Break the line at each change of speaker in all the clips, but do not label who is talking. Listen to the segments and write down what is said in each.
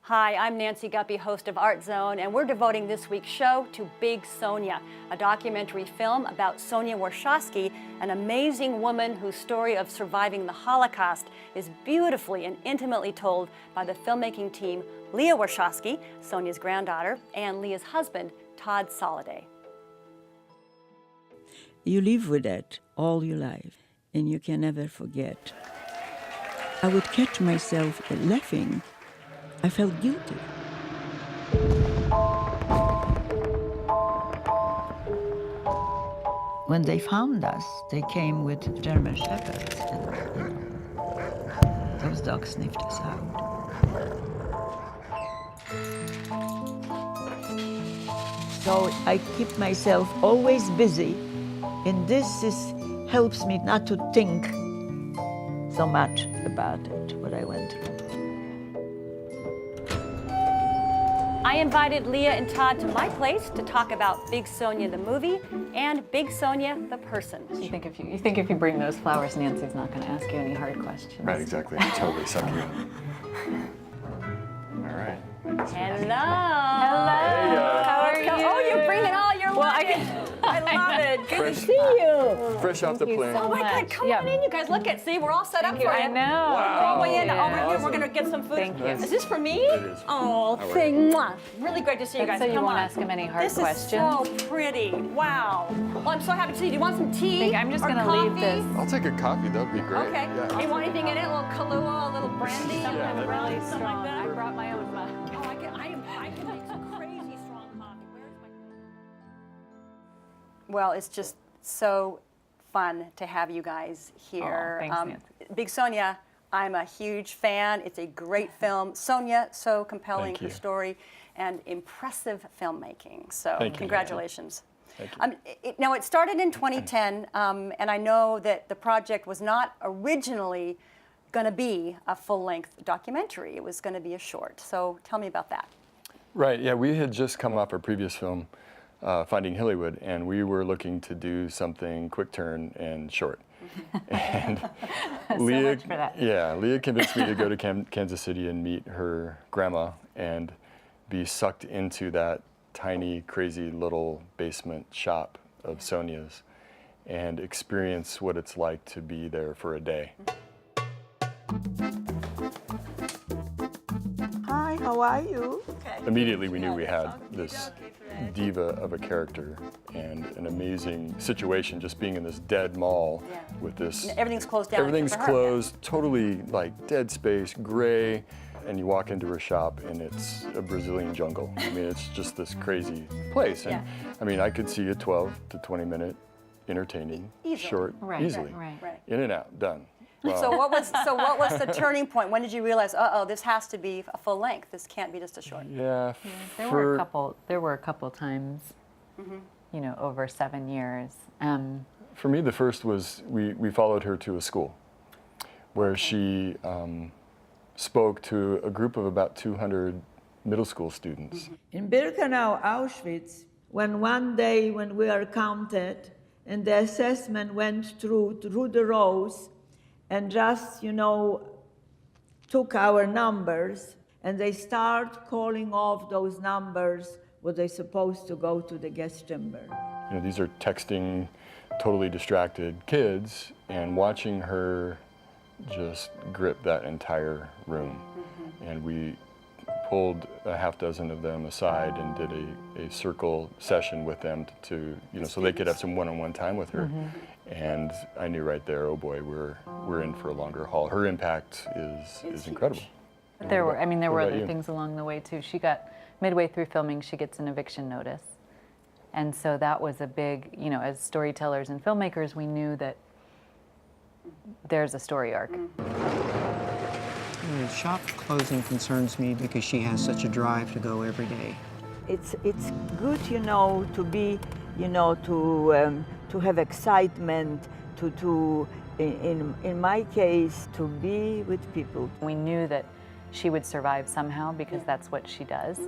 Hi, I'm Nancy Guppy, host of Art Zone, and we're devoting this week's show to Big Sonia, a documentary film about Sonia Warshawski, an amazing woman whose story of surviving the Holocaust is beautifully and intimately told by the filmmaking team Leah Warshawski, Sonia's granddaughter, and Leah's husband, Todd Soliday.
You live with it all your life, and you can never forget. I would catch myself laughing. I felt guilty. When they found us, they came with German shepherds, and those dogs sniffed us out. So I keep myself always busy, and this helps me not to think so much about it, what I went through.
I invited Leah and Todd to my place to talk about Big Sonia the movie and Big Sonia the person.
You think if you bring those flowers, Nancy's not going to ask you any hard questions.
Right, exactly. I'm totally sucking in. All right.
Hello.
Hello. How are you?
Oh, you're bringing all your luggage. I love it. Good to see you.
Fresh off the plane.
Oh my God, come on in, you guys. Look at, see, we're all set up for you.
I know.
Wow.
All the way in,
Yeah.
over here,
Awesome.
we're gonna get some food.
Thank you.
Is this for me?
It is.
Oh,
How are
thing.
you?
Mwah. Really great to see you guys.
So you
Come
won't
on.
ask him any hard
this
questions?
This is so pretty. Wow. Well, I'm so happy to see you. Do you want some tea?
I'm just
or
gonna leave
coffee?
this.
I'll take a coffee. That would be great.
Okay.
Yeah.
You want anything in it? A little Kahlua, a little brandy,
Yeah, that'd be
really
Really
something like
strong.
that?
I brought my own mug.
Oh, I can make some crazy strong coffee. Where's my... Well, it's just so fun to have you guys here.
Thanks, Nancy.
Big Sonia, I'm a huge fan. It's a great film. Sonia, so compelling,
Thank
her
you.
story, and impressive filmmaking. So
Thank you.
congratulations.
Thank you.
Now, it started in 2010, and I know that the project was not originally going to be a full-length documentary. It was going to be a short. So tell me about that.
Right, yeah, we had just come off our previous film, Finding Hollywood, and we were looking to do something quick turn and short. And
Much for that.
Yeah, Leah convinced me to go to Kansas City and meet her grandma and be sucked into that tiny, crazy little basement shop of Sonia's and experience what it's like to be there for a day.
Hi, how are you?
Immediately we knew we had this diva of a character and an amazing situation, just being in this dead mall
Yeah.
with this.
Everything's closed down.
Everything's
except for her.
closed, totally like dead space, gray, and you walk into her shop and it's a Brazilian jungle. I mean, it's just this crazy place. And
Yeah.
I mean, I could see a 12 to 20 minute entertaining,
Easily.
short,
Right,
easily.
right.
In and out, done. Wow.
So what was the turning point? When did you realize, uh-oh, this has to be a full length. This can't be just a short.
Yeah,
There were a couple times, you know, over 7 years.
For me, the first was we followed her to a school where she spoke to a group of about 200 middle school students.
In Birkenau, Auschwitz, when one day when we are counted and the assessment went through the rows and just, you know, took our numbers and they start calling off those numbers, were they supposed to go to the gas chamber.
You know, these are texting, totally distracted kids, and watching her just grip that entire room. And we pulled a half dozen of them aside and did a circle session with them to you know, so they could have some one-on-one time with her. And I knew right there, oh boy, we're in for a longer haul. Her impact is incredible.
There were
What
other
about you?
things along the way too. She got, midway through filming, she gets an eviction notice. And so that was a big, you know, as storytellers and filmmakers, we knew that there's a story arc.
The shop closing concerns me because she has such a drive to go every day.
It's good, you know, to be, you know, to have excitement, in my case, to be with people.
We knew that she would survive somehow because that's what she does,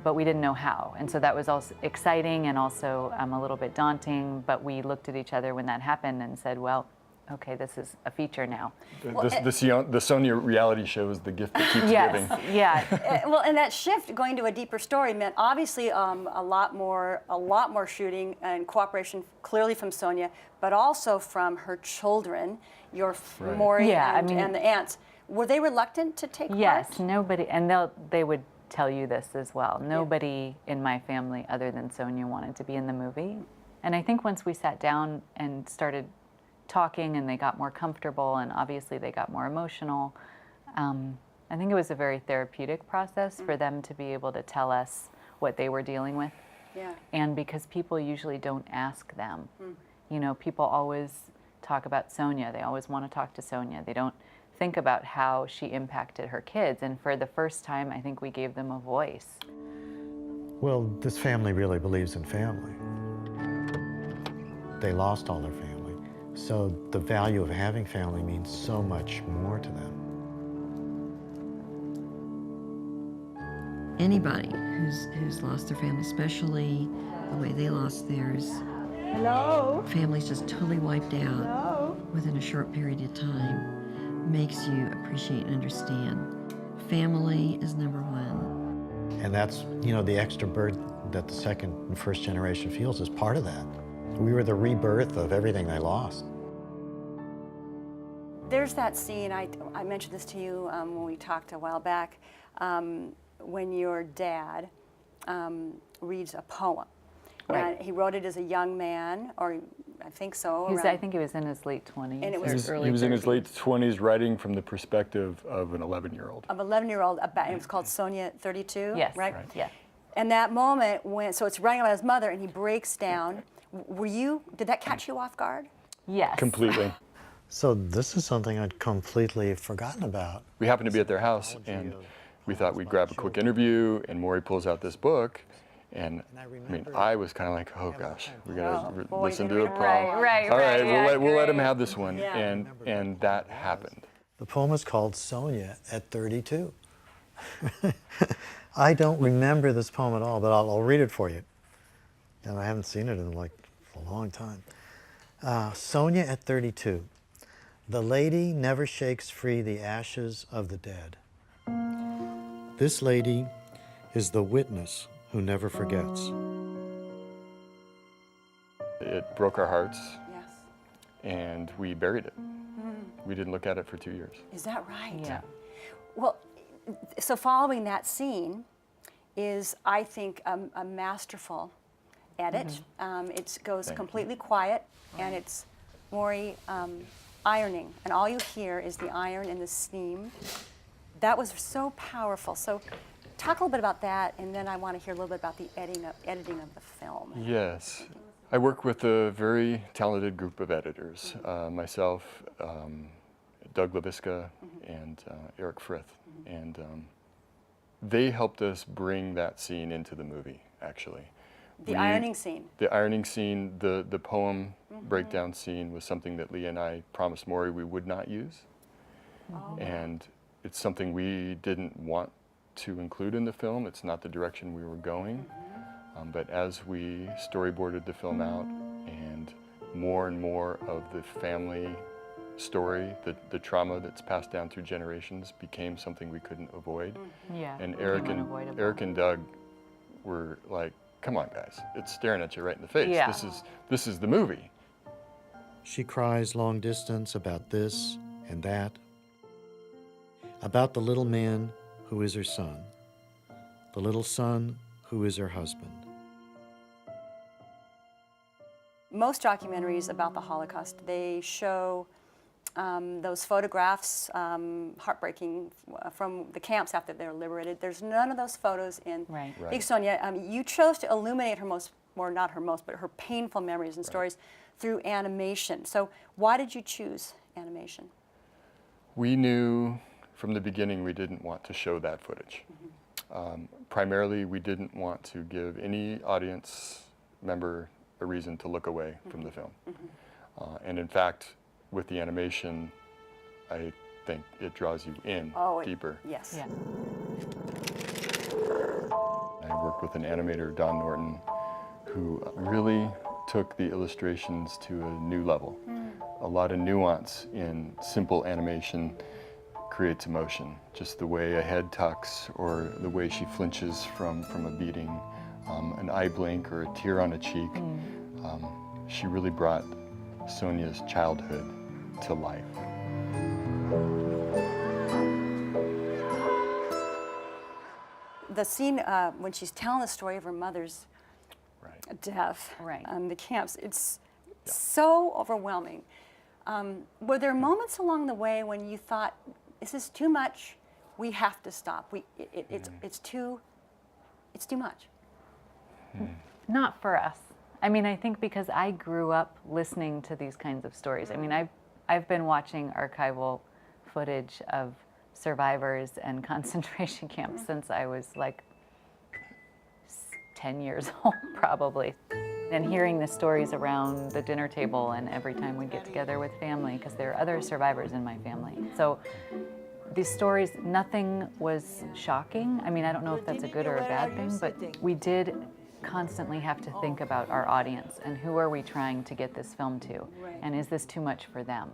but we didn't know how. And so that was also exciting and also a little bit daunting, but we looked at each other when that happened and said, well, okay, this is a feature now.
The Sonia reality show is the gift that keeps
Yes,
giving.
yeah.
Well, and that shift, going to a deeper story, meant obviously a lot more shooting and cooperation, clearly from Sonia, but also from her children, your
Right.
Maury
Yeah, I
and,
mean-
and the aunts. Were they reluctant to take
Yes,
part?
nobody, and they would tell you this as well. Nobody in my family other than Sonia wanted to be in the movie. And I think once we sat down and started talking and they got more comfortable and obviously they got more emotional, I think it was a very therapeutic process for them to be able to tell us what they were dealing with.
Yeah.
And because people usually don't ask them. You know, people always talk about Sonia. They always want to talk to Sonia. They don't think about how she impacted her kids. And for the first time, I think we gave them a voice.
Well, this family really believes in family. They lost all their family, so the value of having family means so much more to them.
Anybody who's lost their family, especially the way they lost theirs,
Hello?
families just totally wiped out
Hello?
within a short period of time, makes you appreciate and understand. Family is number one.
And that's, you know, the extra burden that the second and first generation feels is part of that. We were the rebirth of everything they lost.
There's that scene, I mentioned this to you when we talked a while back, when your dad reads a poem.
Right.
And he wrote it as a young man, or I think so.
I think he was in his late 20s.
And it
or
was-
He
early
was in his
30s.
late 20s, writing from the perspective of an 11-year-old.
of 11-year-old, it was called Sonia 32,
Yes,
right?
yeah.
And that moment when, so it's writing about his mother and he breaks down. Did that catch you off guard?
Yes.
Completely.
So this is something I'd completely forgotten about.
We happened to be at their house, and we thought we'd grab a quick interview, and Maury pulls out this book, and I mean, I was kind of like, oh gosh, we're gonna
boy,
listen
you
to a
didn't
poem.
read it.
Right,
All right,
yeah,
we'll let him
great.
have this one,
Yeah.
and that happened.
The poem is called Sonia at 32. I don't remember this poem at all, but I'll read it for you. And I haven't seen it in like a long time. Sonia at 32. The lady never shakes free the ashes of the dead. This lady is the witness who never forgets.
It broke our hearts,
Yes.
and we buried it. We didn't look at it for 2 years.
Is that right?
Yeah.
Well, so following that scene is, I think, a masterful edit. It goes
Thank you.
completely quiet, and it's Maury ironing, and all you hear is the iron and the steam. That was so powerful. So talk a little bit about that, and then I want to hear a little bit about the editing of the film.
Yes. I work with a very talented group of editors, myself, Doug LaVisca, and Eric Frith. And they helped us bring that scene into the movie, actually.
The ironing scene.
The ironing scene, the poem breakdown scene was something that Leah and I promised Maury we would not use. And it's something we didn't want to include in the film. It's not the direction we were going. But as we storyboarded the film out and more of the family story, the trauma that's passed down through generations became something we couldn't avoid.
Yeah.
And
became
Eric
unavoidable.
and Doug were like, come on guys, it's staring at you right in the face.
Yeah.
This is the movie.
She cries long distance about this and that, about the little man who is her son, the little son who is her husband.
Most documentaries about the Holocaust, they show those photographs, heartbreaking, from the camps after they were liberated. There's none of those photos in
Right.
Right.
Big Sonia. You chose to illuminate her most, or not her most, but her painful memories and stories through animation. So why did you choose animation?
We knew from the beginning we didn't want to show that footage. Primarily, we didn't want to give any audience member a reason to look away from the film. And in fact, with the animation, I think it draws you in deeper.
Yes.
Yeah.
I worked with an animator, Don Norton, who really took the illustrations to a new level. a lot of nuance in simple animation creates emotion. Just the way a head tucks or the way she flinches from a beating, an eye blink or a tear on a cheek. She really brought Sonia's childhood to life.
The scene when she's telling the story of her mother's death,
Right.
The camps, it's so overwhelming. Were there moments along the way when you thought, this is too much, we have to stop, it's too much?
Not for us. I mean, I think because I grew up listening to these kinds of stories. I mean, I've been watching archival footage of survivors and concentration camps since I was like 10 years old, probably. And hearing the stories around the dinner table and every time we'd get together with family, because there are other survivors in my family. So these stories, nothing was shocking. I mean, I don't know if that's a good or a bad thing, but we did constantly have to think about our audience and who are we trying to get this film to, and is this too much for them?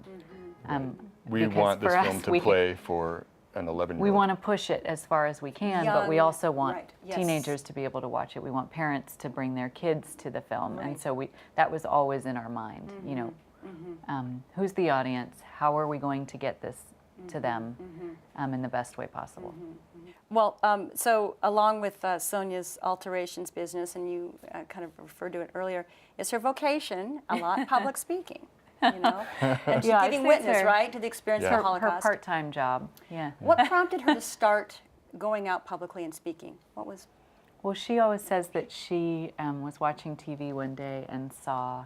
We want this film to play for an 11-year-old.
We want to push it as far as we can, but we also want
yes.
teenagers to be able to watch it. We want parents to bring their kids to the film, and so that was always in our mind. You know, who's the audience? How are we going to get this to them in the best way possible?
Well, so along with Sonia's alterations business, and you kind of referred to it earlier, is her vocation a lot public speaking, you know? And she's
Yeah,
giving
it's
witness,
her-
right, to the experience of the
Her
Holocaust.
part-time job, yeah.
What prompted her to start going out publicly and speaking? What was?
Well, she always says that she was watching TV one day and saw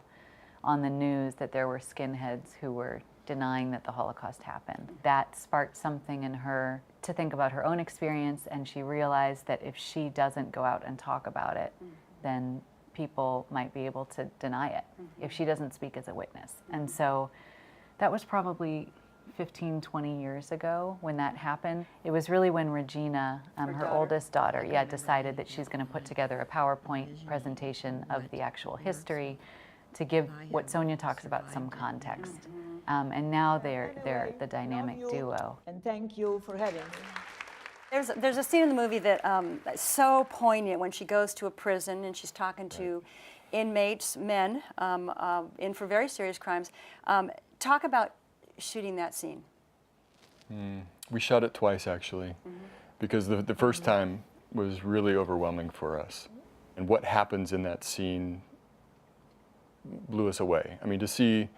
on the news that there were skinheads who were denying that the Holocaust happened. That sparked something in her to think about her own experience, and she realized that if she doesn't go out and talk about it, then people might be able to deny it if she doesn't speak as a witness. And so that was probably 15, 20 years ago when that happened. It was really when Regina, her oldest daughter, decided that she's going to put together a PowerPoint presentation of the actual history to give what Sonia talks about some context. And now they're the dynamic duo.
And thank you for having me.
There's a scene in the movie that is so poignant when she goes to a prison and she's talking to inmates, men, in for very serious crimes. Talk about shooting that scene.
We shot it twice, actually, because the first time was really overwhelming for us. And what happens in that scene blew us away. I mean, to see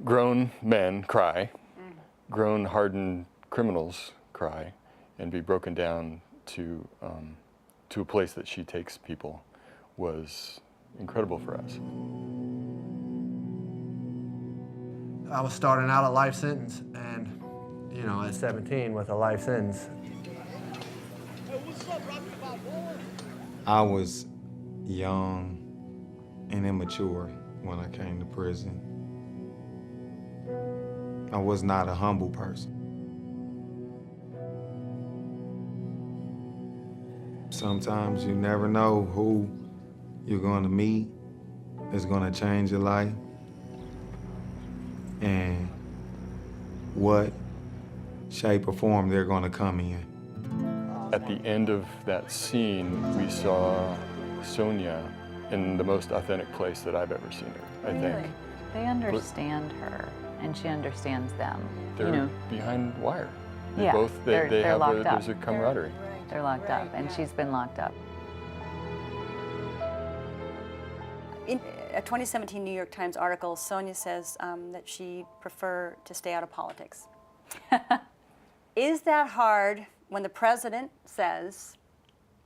grown men cry, grown hardened criminals cry, and be broken down to a place that she takes people was incredible for us.
I was starting out a life sentence, and, you know, at 17 with a life sentence.
I was young and immature when I came to prison. I was not a humble person. Sometimes you never know who you're going to meet that's going to change your life and what shape or form they're going to come in.
At the end of that scene, we saw Sonia in the most authentic place that I've ever seen her, I think.
They understand her, and she understands them.
They're
you know,
behind wire. They
Yeah,
both,
they're
have
locked up.
there's a camaraderie.
they're locked up, and she's been locked up.
In a 2017 New York Times article, Sonia says that she prefer to stay out of politics. Is that hard when the president says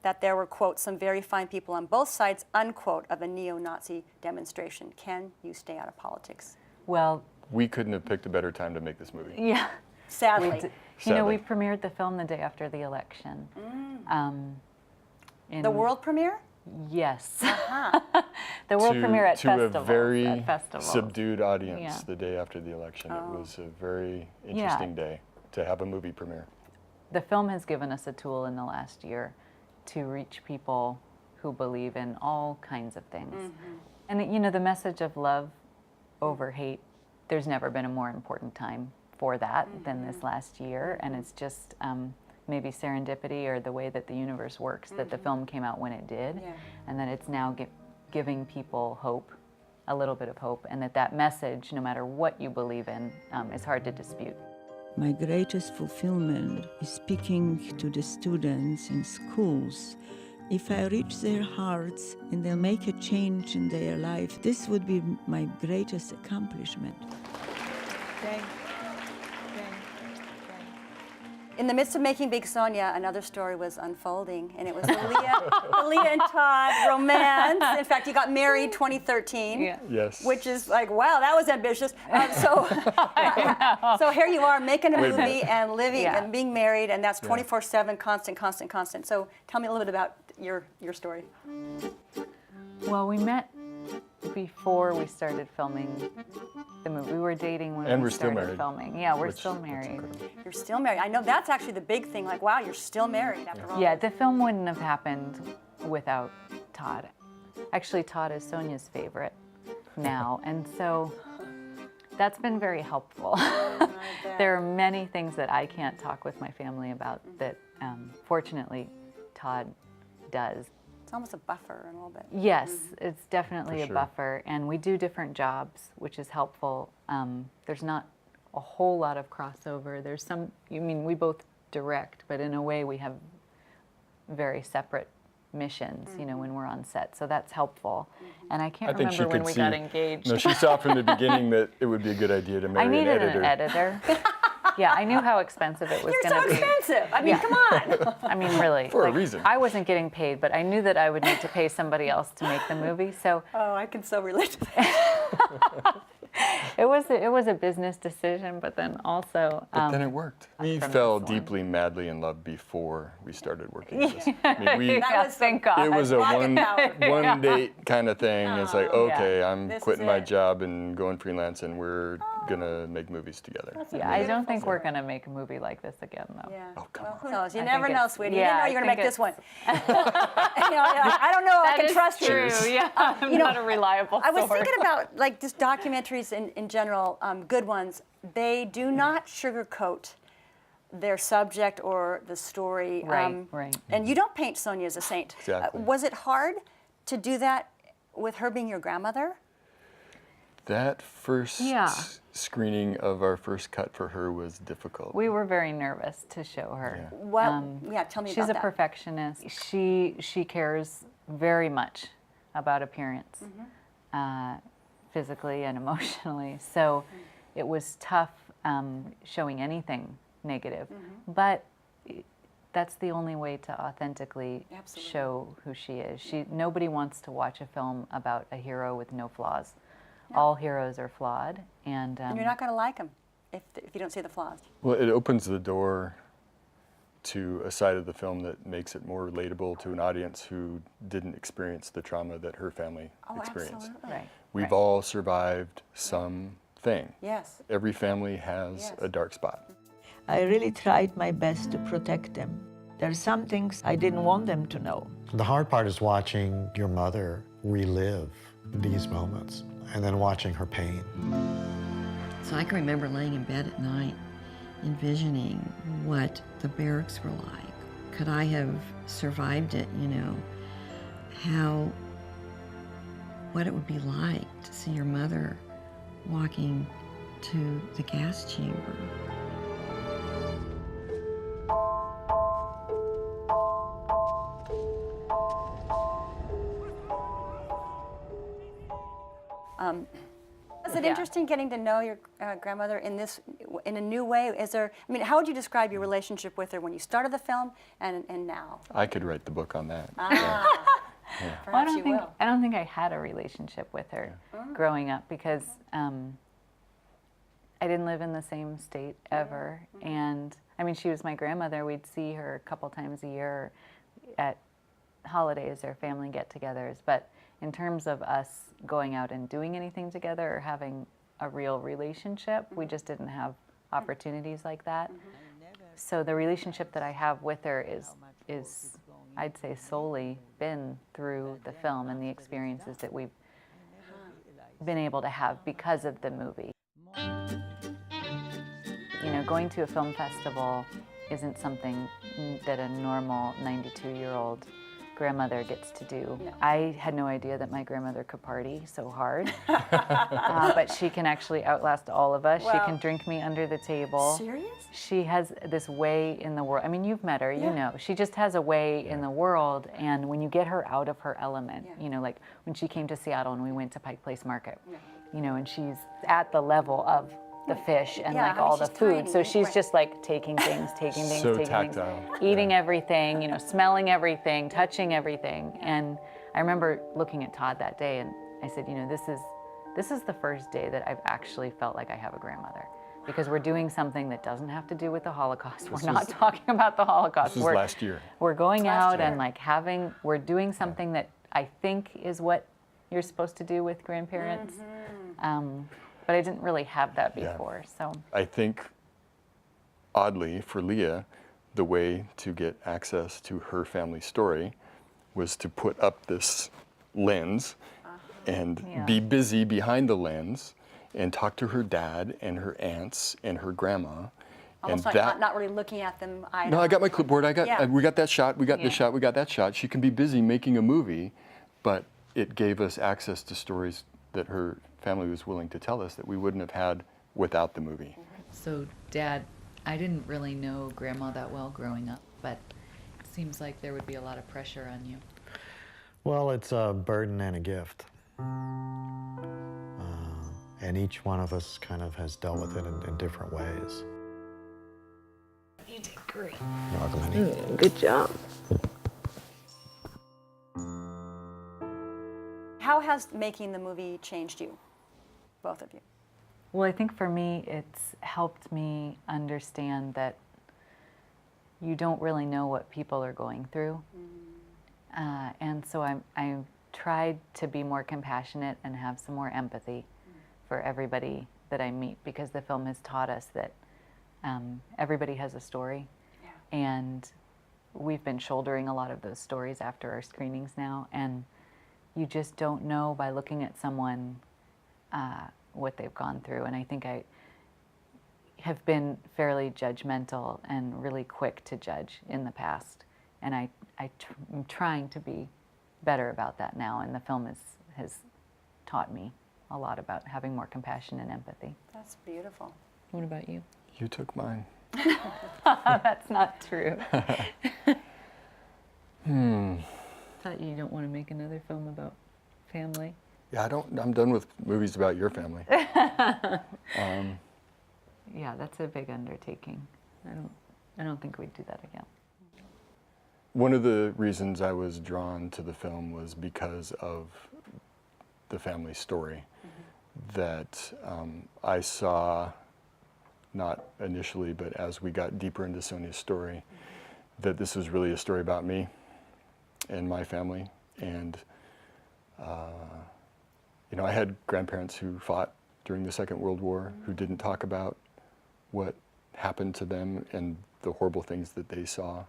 that there were, quote, some very fine people on both sides, unquote, of a neo-Nazi demonstration? Can you stay out of politics?
Well,
We couldn't have picked a better time to make this movie.
yeah.
Sadly.
You know, we
Sadly.
premiered the film the day after the election.
The world premiere?
Yes. The world premiere at festivals.
To a very
at festivals.
subdued audience
Yeah.
the day after the election.
Oh.
It was a very interesting day to have a movie premiere.
The film has given us a tool in the last year to reach people who believe in all kinds of things. And you know, the message of love over hate, there's never been a more important time for that than this last year, and it's just maybe serendipity or the way that the universe works that the film came out when it did, and that it's now giving people hope, a little bit of hope, and that message, no matter what you believe in, is hard to dispute.
My greatest fulfillment is speaking to the students in schools. If I reach their hearts and they'll make a change in their life, this would be my greatest accomplishment.
Thank you.
In the midst of making Big Sonia, another story was unfolding, and it was the Leah and Todd romance. In fact, you got married 2013.
Yeah.
Yes.
Which is like, wow, that was ambitious. So here you are making a movie and living and being married, and that's 24/7, constant. So tell me a little bit about your story.
Well, we met before we started filming the movie. We were dating when
And
we
we're still
started
married.
filming. Yeah, we're still
That's
married.
incredible.
You're still married. I know that's actually the big thing. Like, wow, you're still married after all.
Yeah, the film wouldn't have happened without Todd. Actually, Todd is Sonia's favorite now, and so that's been very helpful. There are many things that I can't talk with my family about that, fortunately, Todd does.
It's almost a buffer a little bit.
Yes, it's definitely
For
a
sure.
buffer, and we do different jobs, which is helpful. There's not a whole lot of crossover. There's some, we both direct, but in a way we have very separate missions, when we're on set, so that's helpful. And I can't
think she
remember when
could
we
see.
got engaged.
No, she saw from the beginning that it would be a good idea to marry
I needed
an editor.
an editor. Yeah, I knew how expensive it was
You're
going
so
to be.
expensive. I mean, come on.
I mean, really.
For a reason.
I wasn't getting paid, but I knew that I would need to pay somebody else to make the movie, so
Oh, I can so relate to that.
it was a business decision, but then also
But then it worked. We
from
fell
this one.
deeply, madly in love before we started working on this. I mean,
yeah, thank God.
it was a
Rocket power.
one date kind of thing. It's like, okay, I'm
This is
quitting my
it.
job and going freelance, and we're gonna make movies together.
Yeah, I don't think we're going to make a movie like this again, though.
Yeah.
Oh, come
Well,
on.
who knows? You
I
never
think
know,
it's-
sweetie.
yeah,
you didn't know
I
you were going to make
think
this one. I don't know. I can trust
true.
you.
Yeah, I'm not a reliable
I was
source.
thinking about like just documentaries in general, good ones. They do not sugarcoat their subject or the story.
Right, right.
And you don't paint Sonia as a saint.
Exactly.
Was it hard to do that with her being your grandmother?
That first
Yeah.
screening of our first cut for her was difficult.
We were very nervous to show her.
Yeah.
Well, yeah, tell me
She's
about
a
that.
perfectionist. She cares very much about appearance, physically and emotionally. So it was tough showing anything negative. But that's the only way to authentically
Absolutely.
show who she is. Nobody wants to watch a film about a hero with no flaws. All heroes are flawed, and
And you're not going to like them if you don't see the flaws.
Well, it opens the door to a side of the film that makes it more relatable to an audience who didn't experience the trauma that her family experienced.
Absolutely.
right.
We've all survived something.
Yes.
Every family has
Yes.
a dark spot.
I really tried my best to protect them. There are some things I didn't want them to know.
The hard part is watching your mother relive these moments and then watching her pain.
So I can remember laying in bed at night, envisioning what the barracks were like. Could I have survived it, what it would be like to see your mother walking to the gas chamber.
Was it interesting getting to know your grandmother in a new way? How would you describe your relationship with her when you started the film and now?
I could write the book on that.
Well,
Perhaps you will.
I don't think I had a relationship with her growing up because I didn't live in the same state ever. And she was my grandmother. We'd see her a couple times a year at holidays or family get-togethers. But in terms of us going out and doing anything together or having a real relationship, we just didn't have opportunities like that. So the relationship that I have with her is I'd say solely been through the film and the experiences that we've been able to have because of the movie. know, going to a film festival isn't something that a normal 92-year-old grandmother gets to do.
No.
I had no idea that my grandmother could party so hard, but she can actually outlast all of us.
Wow.
She can drink me under the table.
Serious?
She has this way in the world. I mean, you've met her, you
Yeah.
know. She just has a way in the world, and when you get her out of her element,
Yeah.
you know, like when she came to Seattle and we went to Pike Place Market, you know, and she's at the level of the fish and
Yeah,
like
I mean,
all the
she's
food.
tiny,
So she's
right.
just like taking things, taking things,
So
taking
tactile.
things, eating everything, you know, smelling everything, touching everything. And I remember looking at Todd that day and I said, you know, this is the first day that I've actually felt like I have a grandmother. Because we're doing something that doesn't have to do with the Holocaust. We're not talking about the Holocaust.
This was last year.
We're going out
year.
and like we're doing something that I think is what you're supposed to do with grandparents. But I didn't really have that
Yeah.
before, so.
I think, oddly, for Leah, the way to get access to her family story was to put up this lens and
Yeah.
be busy behind the lens and talk to her dad and her aunts and her grandma.
Almost
and
like not really looking at them.
No, I got my clipboard.
Yeah.
We got that shot. We got
Yeah.
this shot. We got that shot. She can be busy making a movie, but it gave us access to stories that her family was willing to tell us that we wouldn't have had without the movie.
So, Dad, I didn't really know Grandma that well growing up, but it seems like there would be a lot of pressure on you.
Well, it's a burden and a gift. And each one of us kind of has dealt with it in different ways.
You did great.
You're welcome, honey.
Good job.
How has making the movie changed you, both of you?
Well, I think for me, it's helped me understand that you don't really know what people are going through. And so I tried to be more compassionate and have some more empathy for everybody that I meet, because the film has taught us that everybody has a story.
Yeah.
And we've been shouldering a lot of those stories after our screenings now. And you just don't know by looking at someone what they've gone through. And I think I have been fairly judgmental and really quick to judge in the past. And I'm trying to be better about that now. And the film has taught me a lot about having more compassion and empathy.
That's beautiful.
What about you?
You took mine.
That's not true.
Thought you don't want to make another film about family.
Yeah, I'm done with movies about your family.
Yeah, that's a big undertaking. I don't think we'd do that again.
One of the reasons I was drawn to the film was because of the family story that I saw, not initially, but as we got deeper into Sonia's story, that this was really a story about me and my family. And you know, I had grandparents who fought during the Second World War who didn't talk about what happened to them and the horrible things that they saw.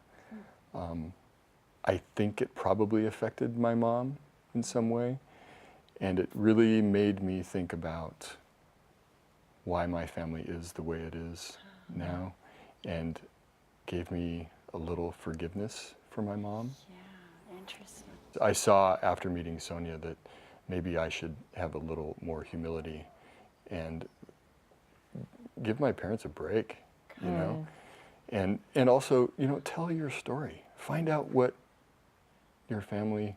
I think it probably affected my mom in some way, and it really made me think about why my family is the way it is now, and gave me a little forgiveness for my mom.
Yeah, interesting.
I saw after meeting Sonia that maybe I should have a little more humility and give my parents a break, you know? And also, you know, tell your story. Find out what your family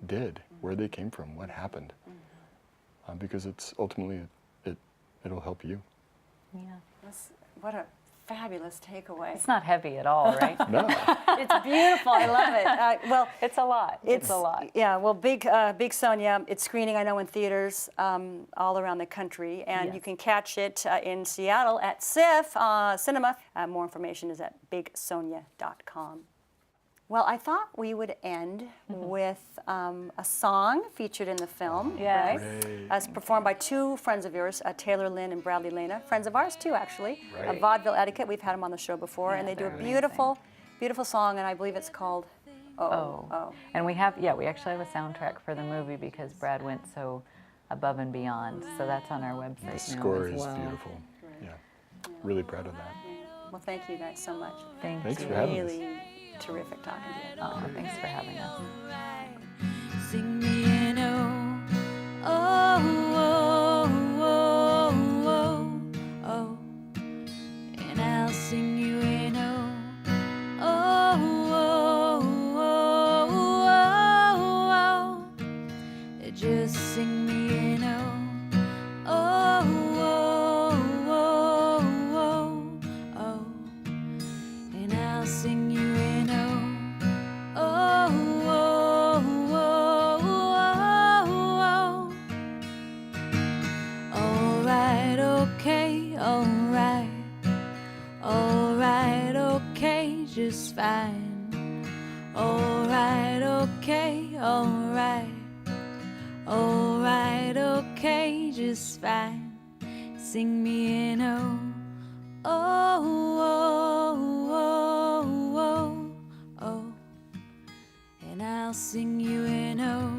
did, where they came from, what happened. Because it's ultimately, it'll help you.
Yeah.
What a fabulous takeaway.
It's not heavy at all, right?
No.
It's beautiful. I love it. Well,
It's a lot. It's a lot.
Yeah. Well, Big Sonia. It's screening, I know, in theaters all around the country, and
Yes.
you can catch it in Seattle at SIF Cinema. More information is at bigsonia.com. Well, I thought we would end with a song featured in the film,
Yes.
right? As performed by two friends of yours, Taylor Lynn and Bradley Lena, friends of ours too, actually.
Right.
Vaudeville Etiquette, we've had them on the show before, and they do a
they're
beautiful, beautiful song, and I believe it's called Oh.
And we actually have a soundtrack for the movie because Brad went so above and beyond. So that's on our website
The
now
score
as
is
well.
beautiful. Yeah. really proud of that.
Well, thank you guys so much.
Thanks for having us.
Really terrific talking to you.
Oh, thanks for having us.
Sing me an oh, oh, oh, oh, oh, and I'll sing you an oh, oh, oh, oh, oh, oh. Just sing me an oh, oh, oh, oh, oh, and I'll sing you an oh, oh, oh, oh, oh, oh. All right, okay, all right, okay, just fine. All right, okay, all right, okay, just fine. Sing me an oh, oh, oh, oh, oh, and I'll sing you an oh.